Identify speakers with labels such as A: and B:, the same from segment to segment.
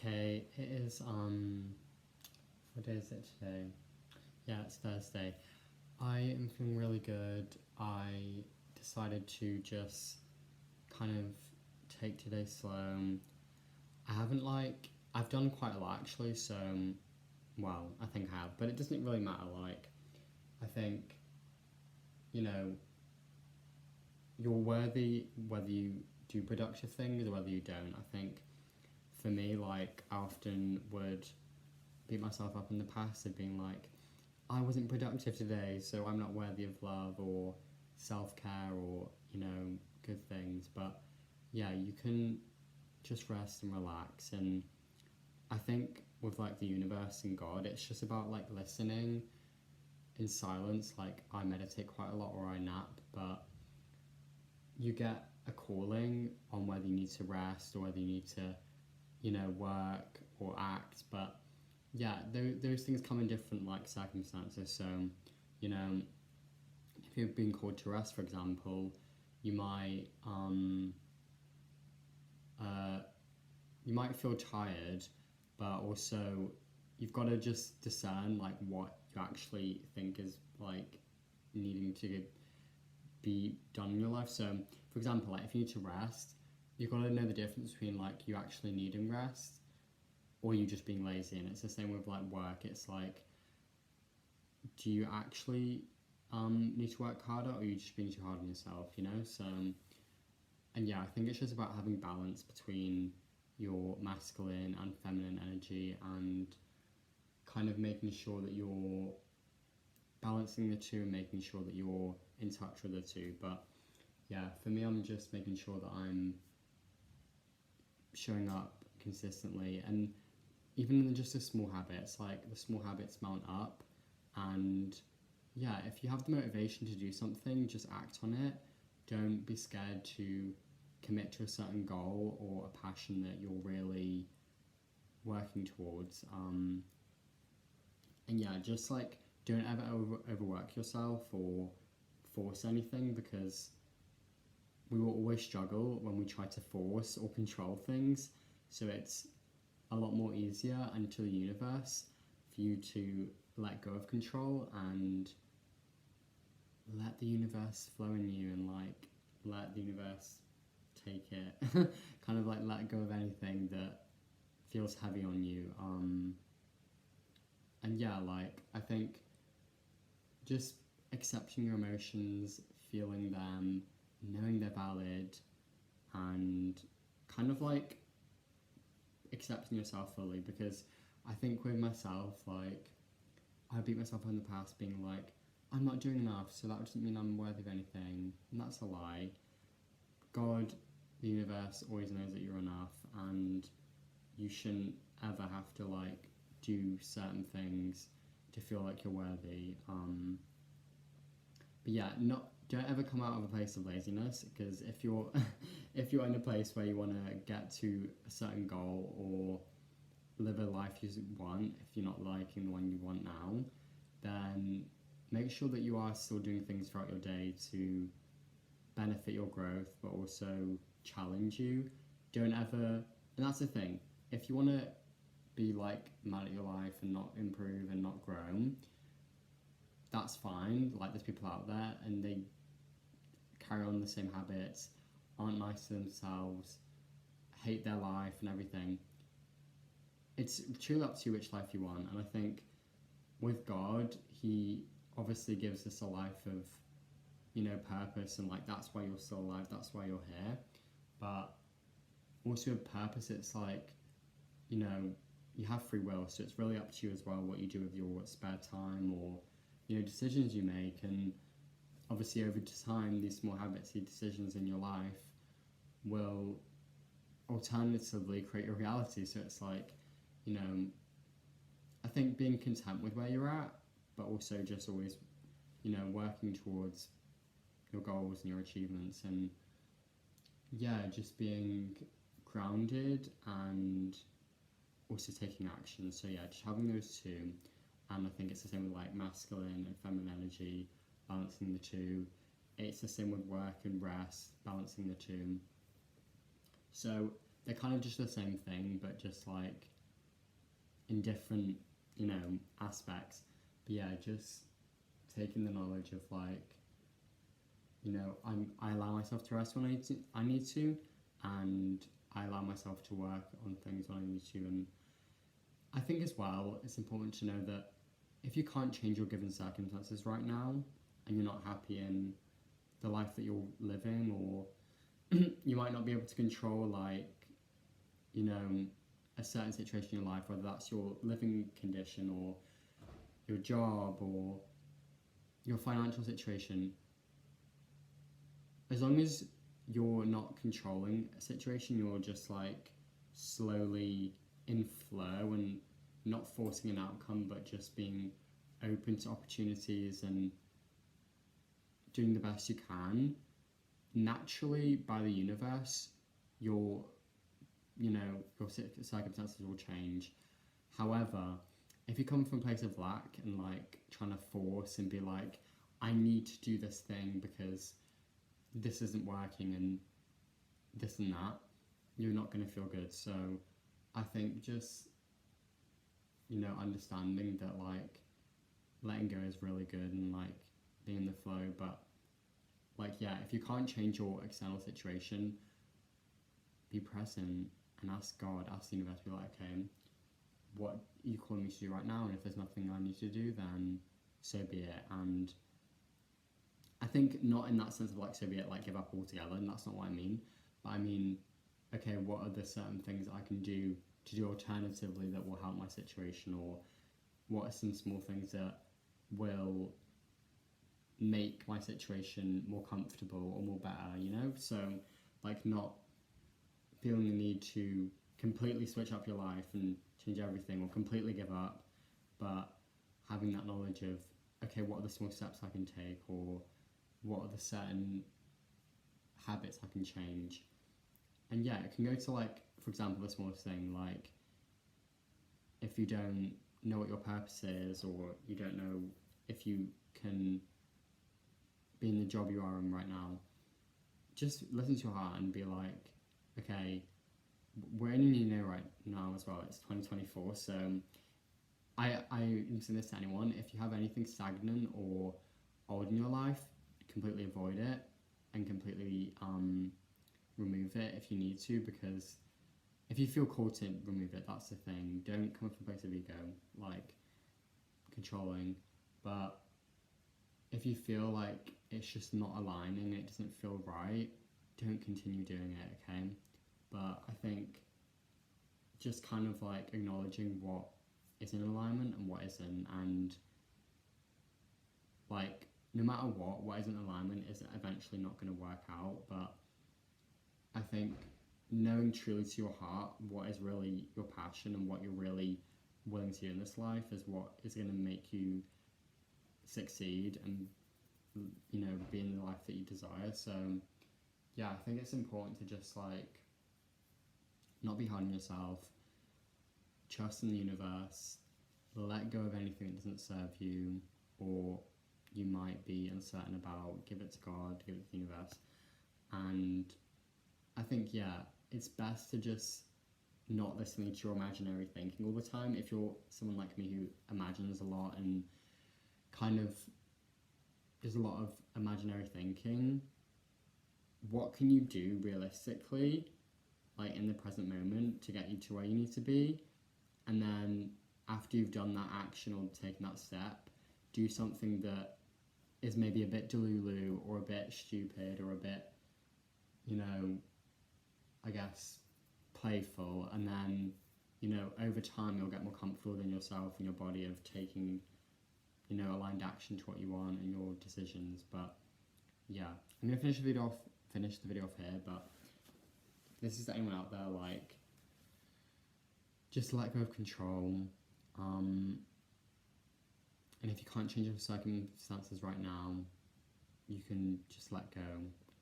A: Hey, it is what day is it today? Yeah, it's Thursday. I am feeling really good. I decided to just kind of take today slow. I haven't I've done quite a lot actually, so well, I think I have, but it doesn't really matter. I think, you know, you're worthy whether you do productive things or whether you don't. I think for me, I often would beat myself up in the past of being like, I wasn't productive today, so I'm not worthy of love or self care or, good things. But yeah, you can just rest and relax. And I think with the universe and God, it's just about listening in silence. I meditate quite a lot or I nap, but you get a calling on whether you need to rest or whether you need to, work or act. But yeah, those things come in different circumstances. So, you know, if you're being called to rest, for example, you might uh, you might feel tired, but also you've got to just discern what you actually think is needing to be done in your life. So, for example, if you need to rest, you've got to know the difference between you actually needing rest or you just being lazy. And it's the same with work. It's do you actually need to work harder or are you just being too hard on yourself, So, and yeah, I think it's just about having balance between your masculine and feminine energy and kind of making sure that you're balancing the two and making sure that you're in touch with the two. But yeah, for me, I'm just making sure that I'm showing up consistently, and even in just the small habits, the small habits mount up. And yeah, if you have the motivation to do something, just act on it. Don't be scared to commit to a certain goal or a passion that you're really working towards. And yeah, just don't ever overwork yourself or force anything, because we will always struggle when we try to force or control things. So it's a lot more easier and to the universe for you to let go of control and let the universe flow in you, and let the universe take it. Kind of let go of anything that feels heavy on you. And yeah, I think just accepting your emotions, feeling them, knowing they're valid, and kind of accepting yourself fully. Because I think with myself, I beat myself up in the past being I'm not doing enough, so that doesn't mean I'm worthy of anything. And that's a lie. God, the universe, always knows that you're enough, and you shouldn't ever have to do certain things to feel like you're worthy. But yeah, don't ever come out of a place of laziness, because if you're if you're in a place where you want to get to a certain goal or live a life you want, if you're not liking the one you want now, then make sure that you are still doing things throughout your day to benefit your growth, but also challenge you. Don't ever, and that's the thing, if you want to be mad at your life and not improve and not grow, that's fine. There's people out there and they carry on the same habits, aren't nice to themselves, hate their life and everything. It's truly up to you which life you want. And I think with God, He obviously gives us a life of, purpose, and that's why you're still alive, that's why you're here. But also with purpose, it's you have free will, so it's really up to you as well what you do with your spare time or, decisions you make. And obviously over time, these small habits, these decisions in your life will alternatively create your reality. So it's I think being content with where you're at, but also just always, working towards your goals and your achievements, and yeah, just being grounded and also taking action. So yeah, just having those two. And I think it's the same with masculine and feminine energy, balancing the two. It's the same with work and rest, balancing the two. So they're kind of just the same thing, but just in different, aspects. But yeah, just taking the knowledge of like, I allow myself to rest when I need to, and I allow myself to work on things when I need to. And I think as well, it's important to know that if you can't change your given circumstances right now, and you're not happy in the life that you're living, or you might not be able to control, like, a certain situation in your life, whether that's your living condition or your job or your financial situation. As long as you're not controlling a situation, you're just like slowly in flow and not forcing an outcome, but just being open to opportunities and doing the best you can. Naturally, by the universe, your circumstances will change. However, if you come from a place of lack and like trying to force and be like, I need to do this thing because this isn't working and this and that, you're not going to feel good. So I think just, understanding that like letting go is really good and like being in the flow. But like, yeah, if you can't change your external situation, be present and ask God, ask the universe, be like, okay, what are you calling me to do right now? And if there's nothing I need to do, then so be it. And I think not in that sense of like, so be it, like give up altogether, and that's not what I mean. But I mean, okay, what are the certain things I can do to do alternatively that will help my situation, or what are some small things that will make my situation more comfortable or more better, So like not feeling the need to completely switch up your life and change everything or completely give up, but having that knowledge of, okay, what are the small steps I can take, or what are the certain habits I can change. And yeah, it can go to like, for example, the smallest thing, like if you don't know what your purpose is, or you don't know if you can be in the job you are in right now, just listen to your heart and be like, okay, we're in a new year right now as well. It's 2024, so I am saying this to anyone: if you have anything stagnant or old in your life, completely avoid it and completely remove it if you need to, because if you feel called to remove it, that's the thing. Don't come from a place of ego, like controlling. But if you feel like it's just not aligning, it doesn't feel right, don't continue doing it, okay? But I think just kind of like acknowledging what is in alignment and what isn't, and like no matter what isn't in alignment is eventually not going to work out. But I think knowing truly to your heart what is really your passion and what you're really willing to do in this life is what is going to make you succeed and be in the life that you desire. So yeah, I think it's important to just like not be hard on yourself, trust in the universe, let go of anything that doesn't serve you or you might be uncertain about. Give it to God, give it to the universe. And I think, yeah, it's best to just not listening to your imaginary thinking all the time. If you're someone like me who imagines a lot and kind of does a lot of imaginary thinking, what can you do realistically, like in the present moment, to get you to where you need to be? And then after you've done that action or taken that step, do something that is maybe a bit delulu or a bit stupid or a bit, I guess, playful. And then, over time you'll get more comfortable within yourself and your body of taking, aligned action to what you want and your decisions. But yeah, I'm gonna finish the video off here. But this is anyone out there, like, just let go of control. And if you can't change your circumstances right now, you can just let go,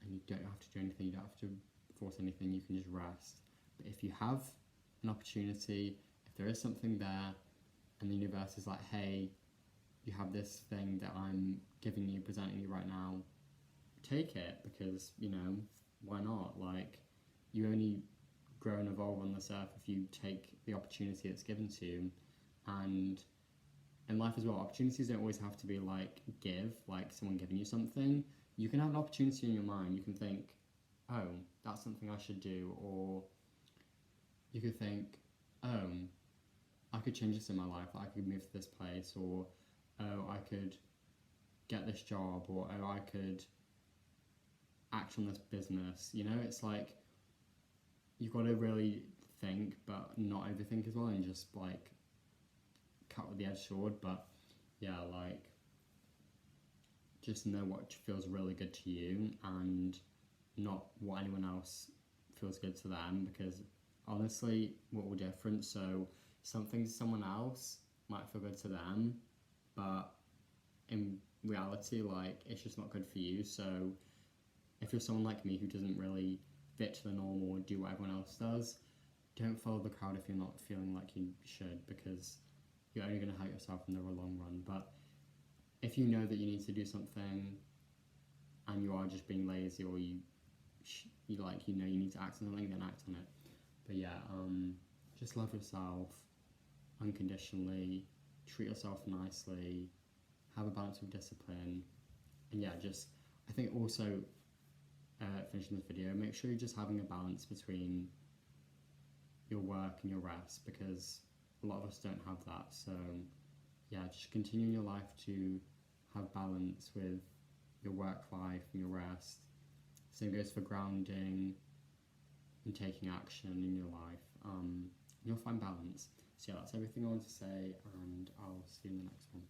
A: and you don't have to do anything. You don't have to force anything. You can just rest. But if you have an opportunity, if there is something there, and the universe is like, hey, you have this thing that I'm giving you, presenting you right now, take it, because, why not? Like, you only grow and evolve on this earth if you take the opportunity that's given to you. And in life as well, opportunities don't always have to be like like someone giving you something. You can have an opportunity in your mind. You can think, oh, that's something I should do. Or you could think, oh, I could change this in my life. Like I could move to this place. Or, oh, I could get this job. Or, oh, I could act on this business. You know, it's like you've got to really think, but not overthink as well, and just like cut with the edge sword. But yeah, like just know what feels really good to you and not what anyone else feels good to them, because honestly we're all different. So something to someone else might feel good to them, but in reality, like it's just not good for you. So if you're someone like me who doesn't really fit to the norm or do what everyone else does, don't follow the crowd if you're not feeling like you should, because you're only going to hurt yourself in the long run. But if you know that you need to do something and you are just being lazy, or you know you need to act on something, then act on it. But yeah, just love yourself unconditionally, treat yourself nicely, have a balance of discipline, and yeah, just I think also finishing this video, make sure you're just having a balance between your work and your rest, because a lot of us don't have that. So yeah, just continue in your life to have balance with your work life and your rest. Same goes for grounding and taking action in your life. You'll find balance. So yeah, that's everything I want to say, and I'll see you in the next one.